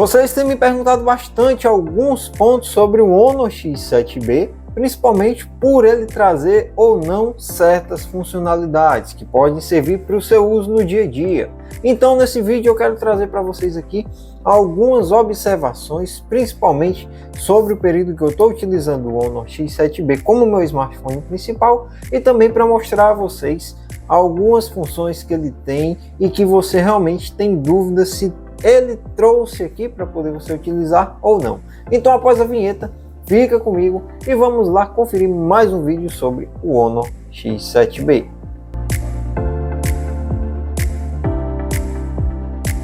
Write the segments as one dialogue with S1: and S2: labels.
S1: Vocês têm me perguntado bastante alguns pontos sobre o Honor X7B, principalmente por ele trazer ou não certas funcionalidades que podem servir para o seu uso no dia a dia. Então nesse vídeo eu quero trazer para vocês aqui algumas observações, principalmente sobre o período que eu estou utilizando o Honor X7B como meu smartphone principal, e também para mostrar a vocês algumas funções que ele tem e que você realmente tem dúvida se ele trouxe aqui para poder você utilizar ou não. Então após a vinheta, fica comigo e vamos lá conferir mais um vídeo sobre o Honor X7B.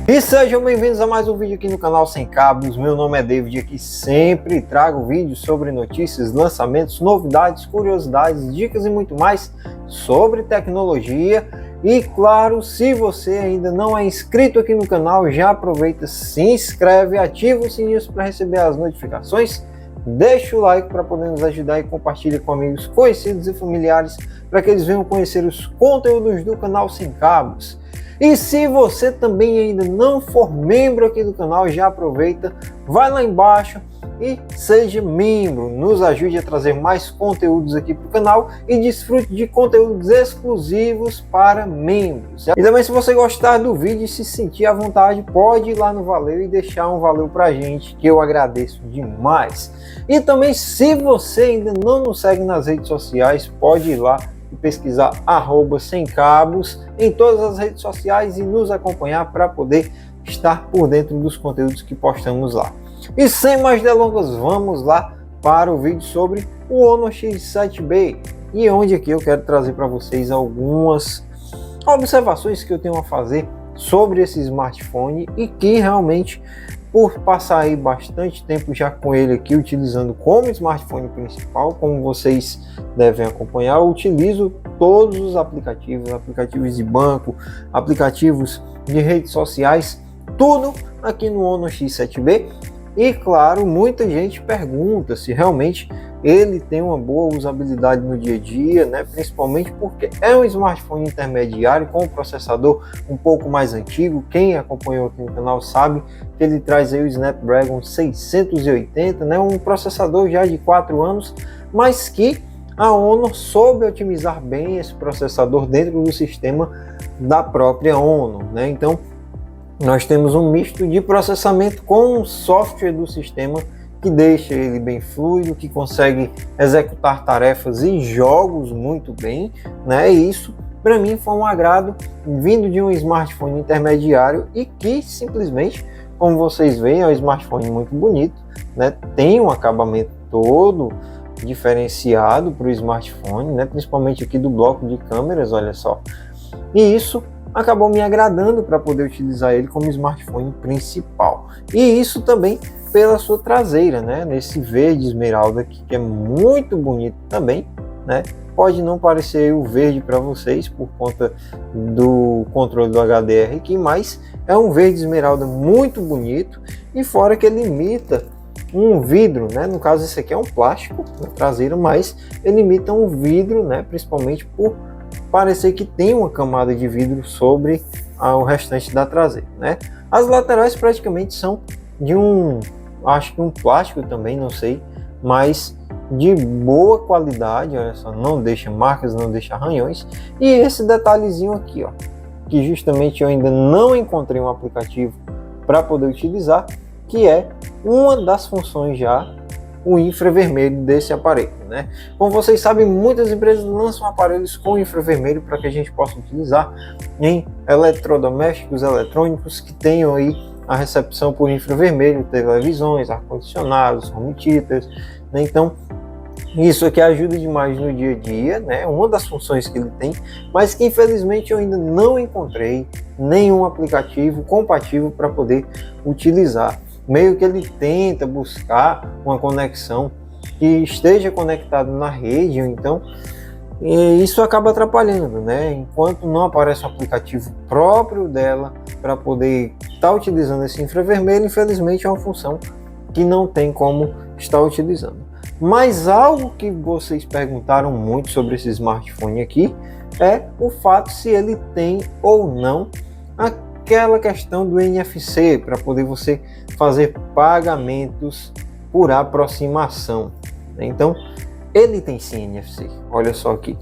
S1: E sejam bem-vindos a mais um vídeo aqui no canal Sem Cabos. Meu nome é David e aqui sempre trago vídeos sobre notícias, lançamentos, novidades, curiosidades, dicas e muito mais sobre tecnologia. E claro, se você ainda não é inscrito aqui no canal, já aproveita, se inscreve, ativa o sininho para receber as notificações, deixa o like para poder nos ajudar e compartilha com amigos, conhecidos e familiares para que eles venham conhecer os conteúdos do canal Sem Cabos. E se você também ainda não for membro aqui do canal, já aproveita, vai lá embaixo e seja membro, nos ajude a trazer mais conteúdos aqui para o canal e desfrute de conteúdos exclusivos para membros. E também, se você gostar do vídeo e se sentir à vontade, pode ir lá no Valeu e deixar um valeu pra gente, que eu agradeço demais. E também, se você ainda não nos segue nas redes sociais, pode ir lá e pesquisar @semcabos em todas as redes sociais e nos acompanhar para poder estar por dentro dos conteúdos que postamos lá. E sem mais delongas, vamos lá para o vídeo sobre o Honor X7B, e onde aqui eu quero trazer para vocês algumas observações que eu tenho a fazer sobre esse smartphone e que realmente, por passar aí bastante tempo já com ele aqui utilizando como smartphone principal, como vocês devem acompanhar, eu utilizo todos os aplicativos de banco, aplicativos de redes sociais, tudo aqui no Honor X7B. E claro, muita gente pergunta se realmente ele tem uma boa usabilidade no dia a dia, né? Principalmente porque é um smartphone intermediário com um processador um pouco mais antigo. Quem acompanhou aqui no canal sabe que ele traz aí o Snapdragon 680, né? Um processador já de 4 anos, mas que a Honor soube otimizar bem esse processador dentro do sistema da própria Honor, né? Então nós temos um misto de processamento com um software do sistema que deixa ele bem fluido, que consegue executar tarefas e jogos muito bem, né? E isso para mim foi um agrado vindo de um smartphone intermediário e que simplesmente, como vocês veem, é um smartphone muito bonito, né? Tem um acabamento todo diferenciado para o smartphone, né? Principalmente aqui do bloco de câmeras, olha só. E isso acabou me agradando para poder utilizar ele como smartphone principal. E isso também pela sua traseira, né? Nesse verde esmeralda aqui, que é muito bonito também, né? Pode não parecer o verde para vocês por conta do controle do HDR aqui, mas é um verde esmeralda muito bonito, e fora que ele imita um vidro, né? No caso esse aqui é um plástico na traseira, mas ele imita um vidro, né? Principalmente por parecer que tem uma camada de vidro sobre o restante da traseira, né? As laterais praticamente são de acho que um plástico também, não sei, mas de boa qualidade, olha só, não deixa marcas, não deixa arranhões. E esse detalhezinho aqui, ó, que justamente eu ainda não encontrei um aplicativo para poder utilizar, que é uma das funções já, o infravermelho desse aparelho, né? Como vocês sabem, muitas empresas lançam aparelhos com infravermelho para que a gente possa utilizar em eletrodomésticos, eletrônicos que tenham aí a recepção por infravermelho, televisões, ar-condicionados, home theaters, né? Então isso aqui ajuda demais no dia a dia, né? Uma das funções que ele tem, mas que infelizmente eu ainda não encontrei nenhum aplicativo compatível para poder utilizar. Meio que ele tenta buscar uma conexão que esteja conectado na rede, então isso acaba atrapalhando, né? Enquanto não aparece um aplicativo próprio dela para poder estar utilizando esse infravermelho, infelizmente é uma função que não tem como estar utilizando. Mas algo que vocês perguntaram muito sobre esse smartphone aqui é o fato se ele tem ou não aquela questão do NFC para poder você fazer pagamentos por aproximação. Então, ele tem sim NFC. Olha só aqui.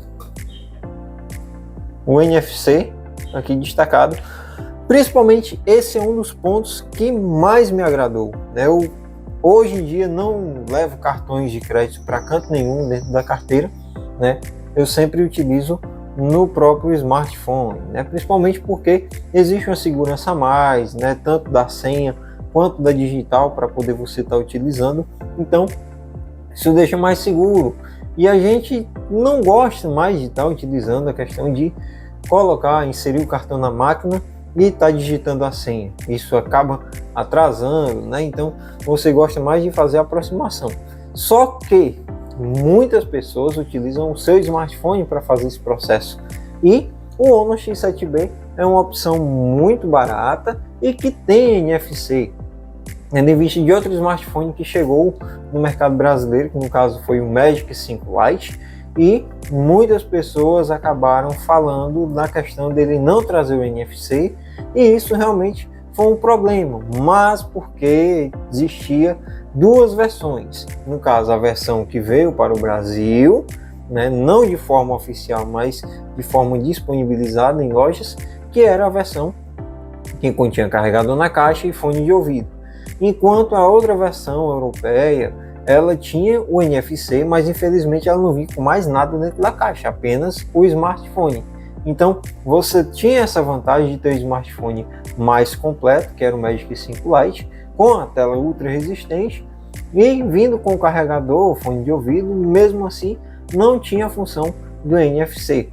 S1: O NFC, aqui destacado. Principalmente esse é um dos pontos que mais me agradou. Eu, hoje em dia, não levo cartões de crédito para canto nenhum dentro da carteira, né? Eu sempre utilizo no próprio smartphone, né? Principalmente porque existe uma segurança a mais, né? Tanto da senha quanto da digital para poder você estar utilizando. Então, isso deixa mais seguro. E a gente não gosta mais de estar utilizando a questão de colocar, inserir o cartão na máquina e estar digitando a senha. Isso acaba atrasando, né? Então você gosta mais de fazer a aproximação. Só que muitas pessoas utilizam o seu smartphone para fazer esse processo. E o Honor X7B é uma opção muito barata e que tem NFC. Em vista de outro smartphone que chegou no mercado brasileiro, que no caso foi o Magic 5 Lite, e muitas pessoas acabaram falando na questão dele não trazer o NFC, e isso realmente foi um problema, mas porque existia duas versões. No caso, a versão que veio para o Brasil, né, não de forma oficial, mas de forma disponibilizada em lojas, que era a versão que continha carregador na caixa e fone de ouvido. Enquanto a outra versão europeia, ela tinha o NFC, mas infelizmente ela não vinha com mais nada dentro da caixa, apenas o smartphone. Então você tinha essa vantagem de ter o smartphone mais completo, que era o Magic 5 Lite, com a tela ultra resistente e vindo com o carregador, o fone de ouvido, mesmo assim não tinha a função do NFC.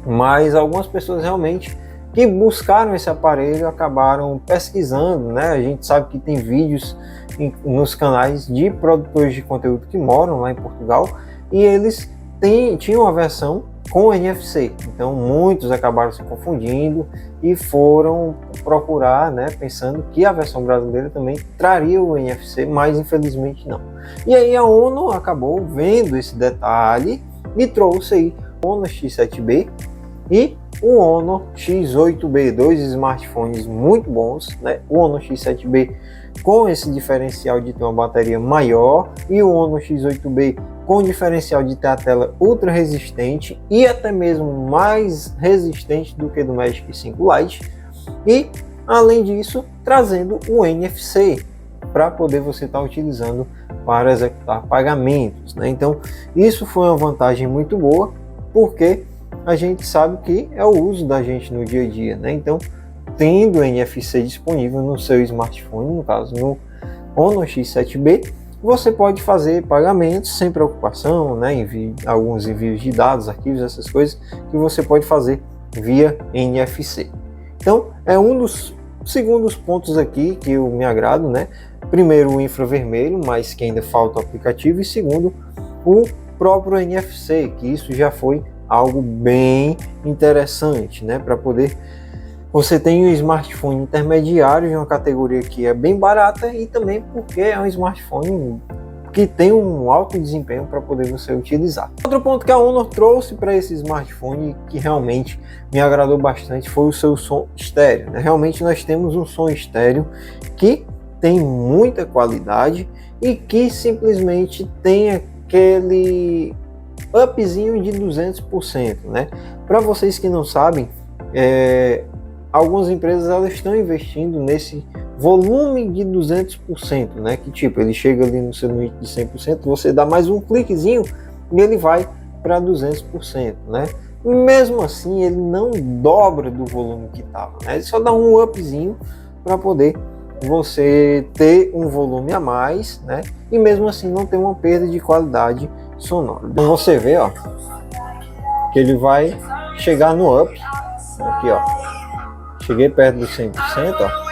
S1: Mas algumas pessoas realmente que buscaram esse aparelho acabaram pesquisando, né? A gente sabe que tem vídeos nos canais de produtores de conteúdo que moram lá em Portugal e eles tinham a versão com NFC. Então muitos acabaram se confundindo e foram procurar, né, pensando que a versão brasileira também traria o NFC, mas infelizmente não. E aí a ONU acabou vendo esse detalhe e trouxe aí o Honor X7B e o Honor X8B, dois smartphones muito bons, né? O Honor X7B com esse diferencial de ter uma bateria maior e o Honor X8B com o diferencial de ter a tela ultra resistente e até mesmo mais resistente do que do Magic 5 Lite, e além disso trazendo o NFC para poder você estar utilizando para executar pagamentos, né? Então isso foi uma vantagem muito boa, porque a gente sabe que é o uso da gente no dia a dia, né? Então, tendo o NFC disponível no seu smartphone, no caso no Honor X7B, você pode fazer pagamentos sem preocupação, né? Alguns envios de dados, arquivos, essas coisas que você pode fazer via NFC. Então, é um dos segundos pontos aqui que eu me agrado, né? Primeiro, o infravermelho, mas que ainda falta o aplicativo, e segundo, o próprio NFC, que isso já foi algo bem interessante, né? Para poder você tem um smartphone intermediário de uma categoria que é bem barata e também porque é um smartphone que tem um alto desempenho para poder você utilizar. Outro ponto que a Honor trouxe para esse smartphone que realmente me agradou bastante foi o seu som estéreo, né? Realmente nós temos um som estéreo que tem muita qualidade e que simplesmente tem aquele upzinho de 200%, né? Para vocês que não sabem, algumas empresas elas estão investindo nesse volume de 200%, né? Que tipo, ele chega ali no seu limite de 100%, você dá mais um cliquezinho e ele vai para 200%, né? Mesmo assim, ele não dobra do volume que estava, né? Ele só dá um upzinho para poder você ter um volume a mais, né? E mesmo assim não ter uma perda de qualidade sonora. Então você vê, ó, que ele vai chegar no up, aqui, ó. Cheguei perto dos 100%, ó.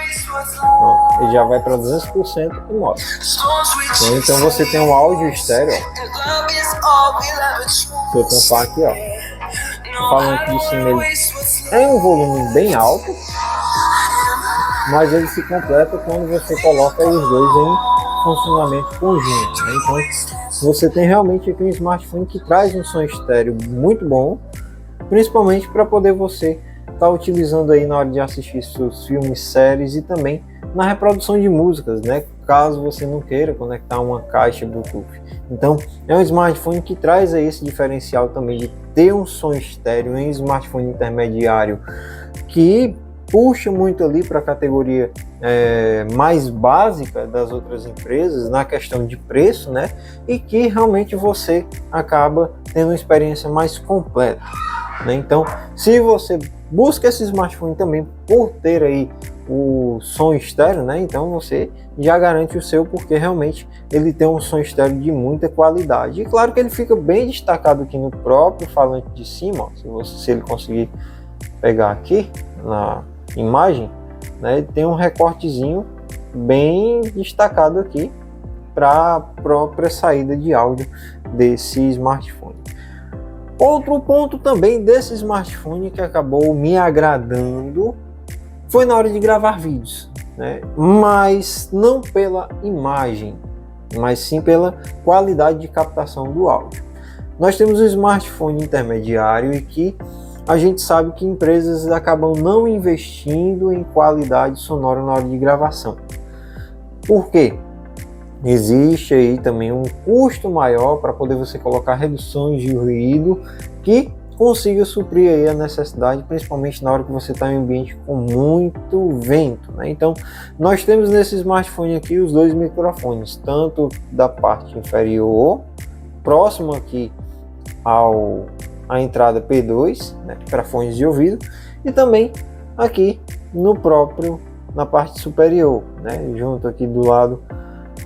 S1: Ele já vai para 200% o modo. Então você tem um áudio estéreo, ó. Se eu tampar aqui, ó, falando aqui de cima, ele é um volume bem alto, mas ele se completa quando você coloca os dois em funcionamento conjunto, né? Então você tem realmente aqui um smartphone que traz um som estéreo muito bom, principalmente para poder você estar utilizando aí na hora de assistir seus filmes, séries e também na reprodução de músicas, né? Caso você não queira conectar uma caixa Bluetooth. Então, é um smartphone que traz aí esse diferencial também de ter um som estéreo, um smartphone intermediário que puxa muito ali para a categoria mais básica das outras empresas na questão de preço, né? E que realmente você acaba tendo uma experiência mais completa, né? Então, se você busca esse smartphone também por ter aí o som estéreo, né? Então você já garante o seu, porque realmente ele tem um som estéreo de muita qualidade. E claro que ele fica bem destacado aqui no próprio falante de cima, ó, se ele conseguir pegar aqui na imagem, né? Ele tem um recortezinho bem destacado aqui para a própria saída de áudio desse smartphone. Outro ponto também desse smartphone que acabou me agradando foi na hora de gravar vídeos, né? Mas não pela imagem, mas sim pela qualidade de captação do áudio. Nós temos um smartphone intermediário e que a gente sabe que empresas acabam não investindo em qualidade sonora na hora de gravação. Por quê? Existe aí também um custo maior para poder você colocar reduções de ruído que consiga suprir aí a necessidade, principalmente na hora que você está em um ambiente com muito vento, né? Então, nós temos nesse smartphone aqui os dois microfones, tanto da parte inferior, próximo aqui à entrada P2, né, para fones de ouvido, e também aqui na parte superior, né, junto aqui do lado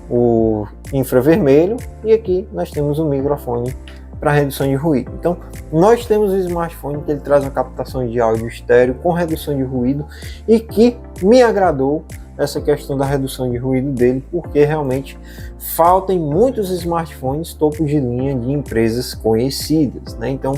S1: o infravermelho, e aqui nós temos o microfone para redução de ruído. Então, nós temos o smartphone que ele traz uma captação de áudio estéreo com redução de ruído, e que me agradou essa questão da redução de ruído dele, porque realmente falta em muitos smartphones topo de linha de empresas conhecidas, né? Então,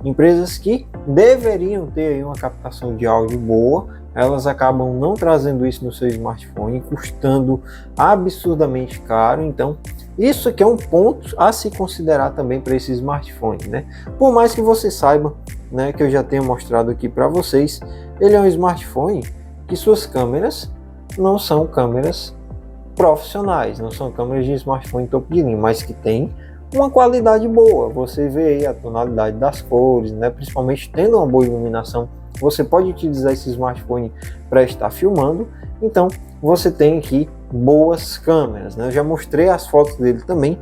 S1: empresas que deveriam ter aí uma captação de áudio boa, elas acabam não trazendo isso no seu smartphone, custando absurdamente caro. Então, isso aqui é um ponto a se considerar também para esse smartphone, né? Por mais que você saiba, né, que eu já tenho mostrado aqui para vocês, ele é um smartphone que suas câmeras não são câmeras profissionais, não são câmeras de smartphone topo de linha, mas que tem uma qualidade boa. Você vê aí a tonalidade das cores, né? Principalmente tendo uma boa iluminação, você pode utilizar esse smartphone para estar filmando. Então você tem aqui boas câmeras, né? Eu já mostrei as fotos dele também,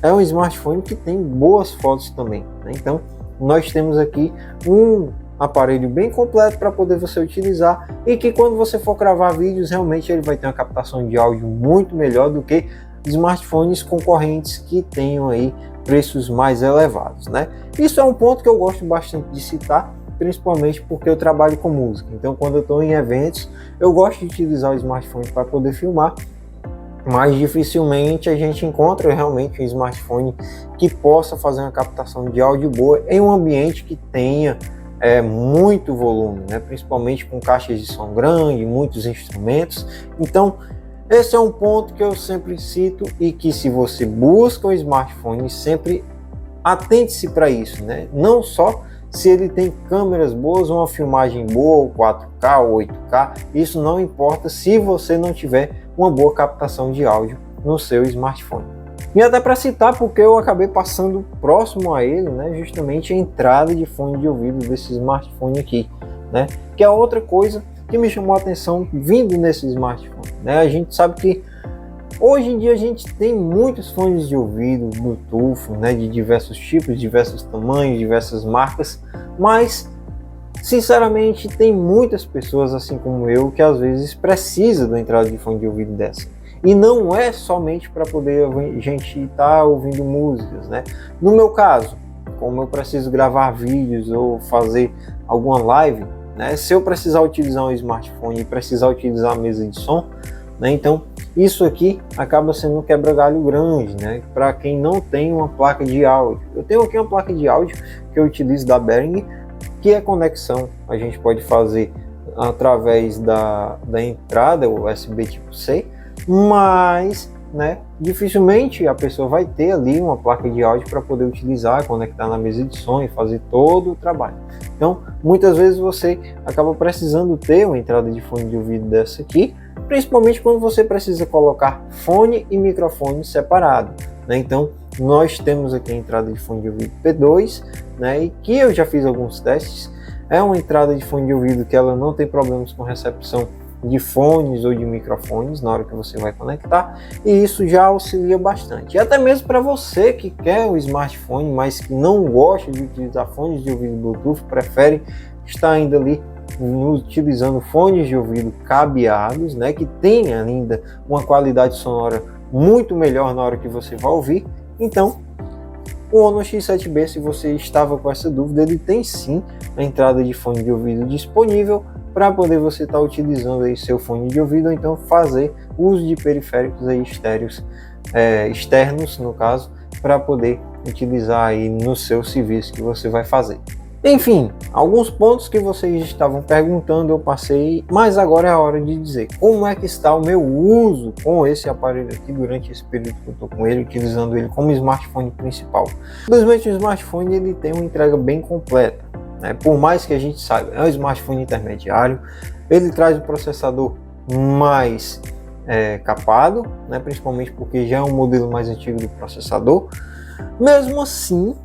S1: é um smartphone que tem boas fotos também, né? Então nós temos aqui um aparelho bem completo para poder você utilizar, e que quando você for gravar vídeos, realmente ele vai ter uma captação de áudio muito melhor do que smartphones concorrentes que tenham aí preços mais elevados, né? Isso é um ponto que eu gosto bastante de citar, principalmente porque eu trabalho com música. Então, quando eu estou em eventos, eu gosto de utilizar o smartphone para poder filmar, mas dificilmente a gente encontra realmente um smartphone que possa fazer uma captação de áudio boa em um ambiente que tenha muito volume, né? Principalmente com caixas de som grande, muitos instrumentos. Então, esse é um ponto que eu sempre cito, e que se você busca um smartphone, sempre atente-se para isso, né? Não só se ele tem câmeras boas, uma filmagem boa, 4K ou 8K, isso não importa se você não tiver uma boa captação de áudio no seu smartphone. E até para citar, porque eu acabei passando próximo a ele, né, justamente a entrada de fone de ouvido desse smartphone aqui, né, que é outra coisa que me chamou a atenção vindo nesse smartphone, né? A gente sabe que hoje em dia a gente tem muitos fones de ouvido Bluetooth, né, de diversos tipos, diversos tamanhos, diversas marcas, mas sinceramente tem muitas pessoas, assim como eu, que às vezes precisa da entrada de fone de ouvido dessa. E não é somente para poder a gente estar ouvindo músicas, né? No meu caso, como eu preciso gravar vídeos ou fazer alguma live, né? Se eu precisar utilizar um smartphone e precisar utilizar a mesa de som, né? Então isso aqui acaba sendo um quebra-galho grande, né? Para quem não tem uma placa de áudio. Eu tenho aqui uma placa de áudio que eu utilizo da Behringer, que é conexão. A gente pode fazer através da entrada USB tipo C, mas, né, dificilmente a pessoa vai ter ali uma placa de áudio para poder utilizar, conectar na mesa de som e fazer todo o trabalho. Então, muitas vezes você acaba precisando ter uma entrada de fone de ouvido dessa aqui, principalmente quando você precisa colocar fone e microfone separado, né? Então nós temos aqui a entrada de fone de ouvido P2, né? E que eu já fiz alguns testes, é uma entrada de fone de ouvido que ela não tem problemas com recepção de fones ou de microfones na hora que você vai conectar, e isso já auxilia bastante. E até mesmo para você que quer o smartphone, mas que não gosta de utilizar fones de ouvido Bluetooth, prefere estar ainda ali utilizando fones de ouvido cabeados, né, que tem ainda uma qualidade sonora muito melhor na hora que você vai ouvir. Então o Honor X7B, se você estava com essa dúvida, ele tem sim a entrada de fone de ouvido disponível para poder você estar utilizando aí seu fone de ouvido, ou então fazer uso de periféricos aí externos, no caso, para poder utilizar aí no seu serviço que você vai fazer. Enfim, alguns pontos que vocês estavam perguntando eu passei, mas agora é a hora de dizer como é que está o meu uso com esse aparelho aqui durante esse período que eu estou com ele, utilizando ele como smartphone principal. Simplesmente o smartphone ele tem uma entrega bem completa, né? Por mais que a gente saiba, é um smartphone intermediário, ele traz o processador mais capado, né? Principalmente porque já é um modelo mais antigo do processador. Mesmo assim,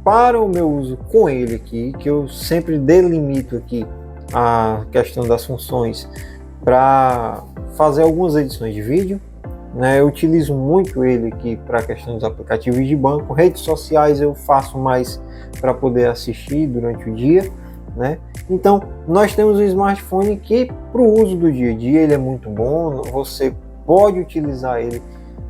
S1: para o meu uso com ele aqui, que eu sempre delimito aqui a questão das funções para fazer algumas edições de vídeo, né? Eu utilizo muito ele aqui para a questão dos aplicativos de banco, redes sociais eu faço mais para poder assistir durante o dia, né? Então nós temos um smartphone que para o uso do dia a dia ele é muito bom, você pode utilizar ele,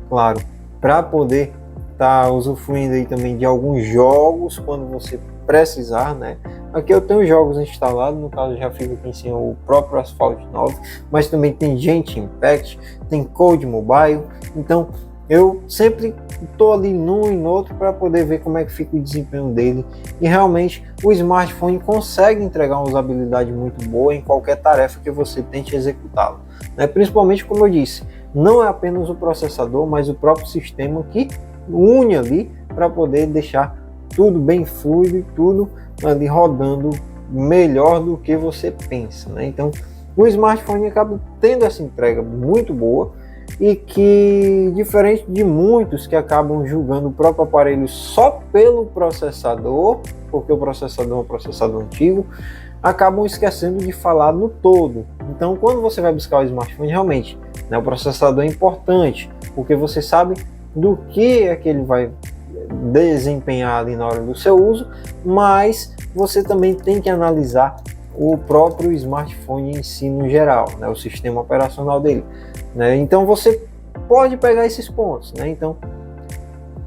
S1: claro, para poder tá usufruindo aí também de alguns jogos quando você precisar, né? Aqui eu tenho jogos instalados, no caso já fica aqui em cima o próprio Asphalt 9, mas também tem Genshin Impact, tem Code Mobile, então eu sempre estou ali num e no outro para poder ver como é que fica o desempenho dele, e realmente o smartphone consegue entregar uma usabilidade muito boa em qualquer tarefa que você tente executá-lo, né? Principalmente, como eu disse, não é apenas o processador, mas o próprio sistema que une ali para poder deixar tudo bem fluido e tudo ali rodando melhor do que você pensa, né? Então o smartphone acaba tendo essa entrega muito boa, e que, diferente de muitos que acabam julgando o próprio aparelho só pelo processador, porque o processador é um processador antigo, acabam esquecendo de falar no todo. Então quando você vai buscar o smartphone, realmente, né, o processador é importante, porque você sabe do que é que ele vai desempenhar ali na hora do seu uso, mas você também tem que analisar o próprio smartphone em si no geral, né, o sistema operacional dele, né? Então você pode pegar esses pontos, né? Então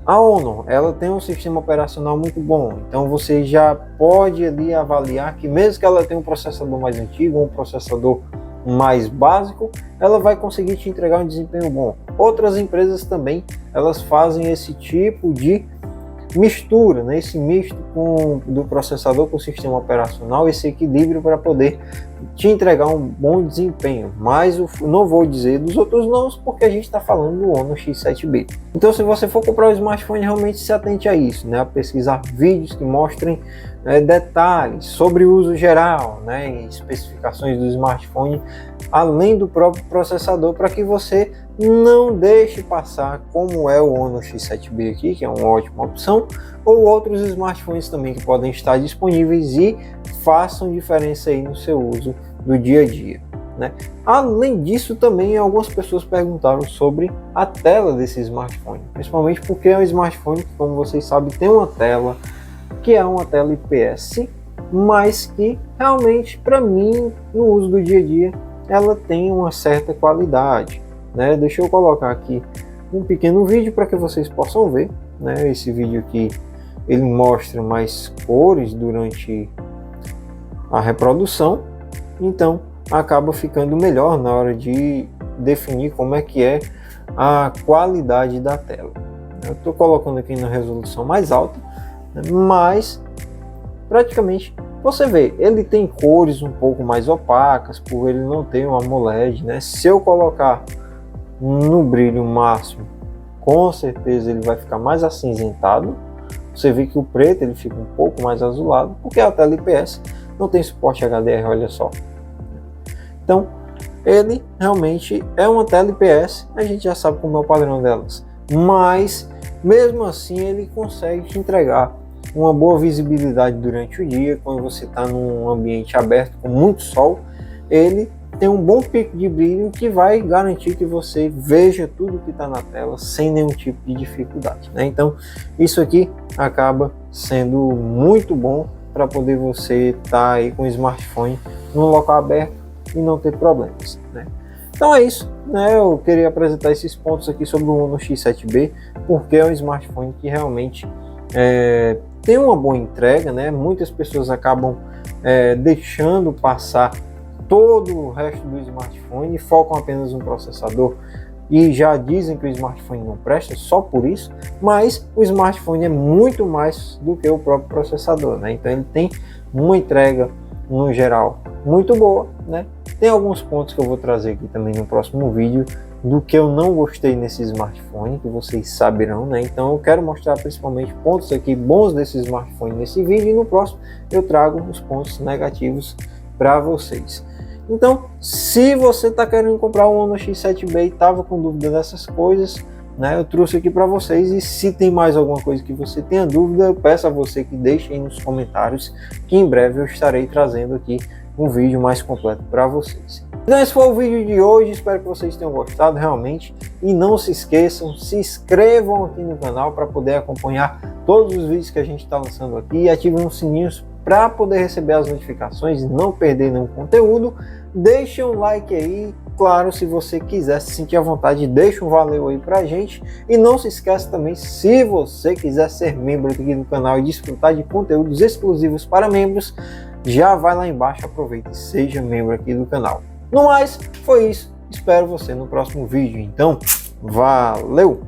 S1: a Honor, ela tem um sistema operacional muito bom, então você já pode ali avaliar que mesmo que ela tenha um processador mais antigo, um processador mais básico, ela vai conseguir te entregar um desempenho bom. Outras empresas também, elas fazem esse tipo de mistura, né? Esse misto do processador com o sistema operacional, esse equilíbrio para poder te entregar um bom desempenho. Mas eu não vou dizer dos outros não, porque a gente está falando do Honor X7B. Então, se você for comprar o smartphone, realmente se atente a isso, né? A pesquisar vídeos que mostrem detalhes sobre o uso geral, né? E especificações do smartphone, além do próprio processador, para que você não deixe passar, como é o Honor X7B aqui, que é uma ótima opção, ou outros smartphones também que podem estar disponíveis e façam diferença aí no seu uso do dia a dia, né? Além disso, também algumas pessoas perguntaram sobre a tela desse smartphone, principalmente porque é um smartphone que, como vocês sabem, tem uma tela que é uma tela IPS, mas que realmente, para mim, no uso do dia a dia, ela tem uma certa qualidade, né? Deixa eu colocar aqui um pequeno vídeo para que vocês possam ver, né? Esse vídeo aqui ele mostra mais cores durante a reprodução, então acaba ficando melhor na hora de definir como é que é a qualidade da tela. Eu estou colocando aqui na resolução mais alta, né? Mas praticamente você vê, ele tem cores um pouco mais opacas por ele não ter um AMOLED, né? Se eu colocar no brilho máximo, com certeza ele vai ficar mais acinzentado. Você vê que o preto ele fica um pouco mais azulado, porque a tela IPS não tem suporte HDR, olha só. Então ele realmente é uma tela IPS, a gente já sabe como é o padrão delas, mas mesmo assim ele consegue te entregar uma boa visibilidade durante o dia. Quando você está num ambiente aberto com muito sol, ele tem um bom pico de brilho que vai garantir que você veja tudo que está na tela sem nenhum tipo de dificuldade, né? Então isso aqui acaba sendo muito bom para poder você estar aí com o smartphone num local aberto e não ter problemas, né? Então é isso, né? Eu queria apresentar esses pontos aqui sobre o Honor X7B, porque é um smartphone que realmente tem uma boa entrega, né? Muitas pessoas acabam deixando passar todo o resto do smartphone e focam apenas no processador e já dizem que o smartphone não presta só por isso, mas o smartphone é muito mais do que o próprio processador, né? Então ele tem uma entrega no geral muito boa, né? Tem alguns pontos que eu vou trazer aqui também no próximo vídeo do que eu não gostei nesse smartphone, que vocês saberão, né? Então eu quero mostrar principalmente pontos aqui bons desse smartphone nesse vídeo, e no próximo eu trago os pontos negativos para vocês. Então, se você está querendo comprar um Honor X7B e estava com dúvida dessas coisas, né, eu trouxe aqui para vocês. E se tem mais alguma coisa que você tenha dúvida, eu peço a você que deixe aí nos comentários, que em breve eu estarei trazendo aqui um vídeo mais completo para vocês. Então esse foi o vídeo de hoje, espero que vocês tenham gostado realmente, e não se esqueçam, se inscrevam aqui no canal para poder acompanhar todos os vídeos que a gente está lançando aqui, e ativem os sininhos para poder receber as notificações e não perder nenhum conteúdo. Deixa um like aí, claro, se você quiser se sentir à vontade, deixa um valeu aí pra gente. E não se esqueça também, se você quiser ser membro aqui do canal e desfrutar de conteúdos exclusivos para membros, já vai lá embaixo, aproveita e seja membro aqui do canal. No mais, foi isso, espero você no próximo vídeo, então valeu!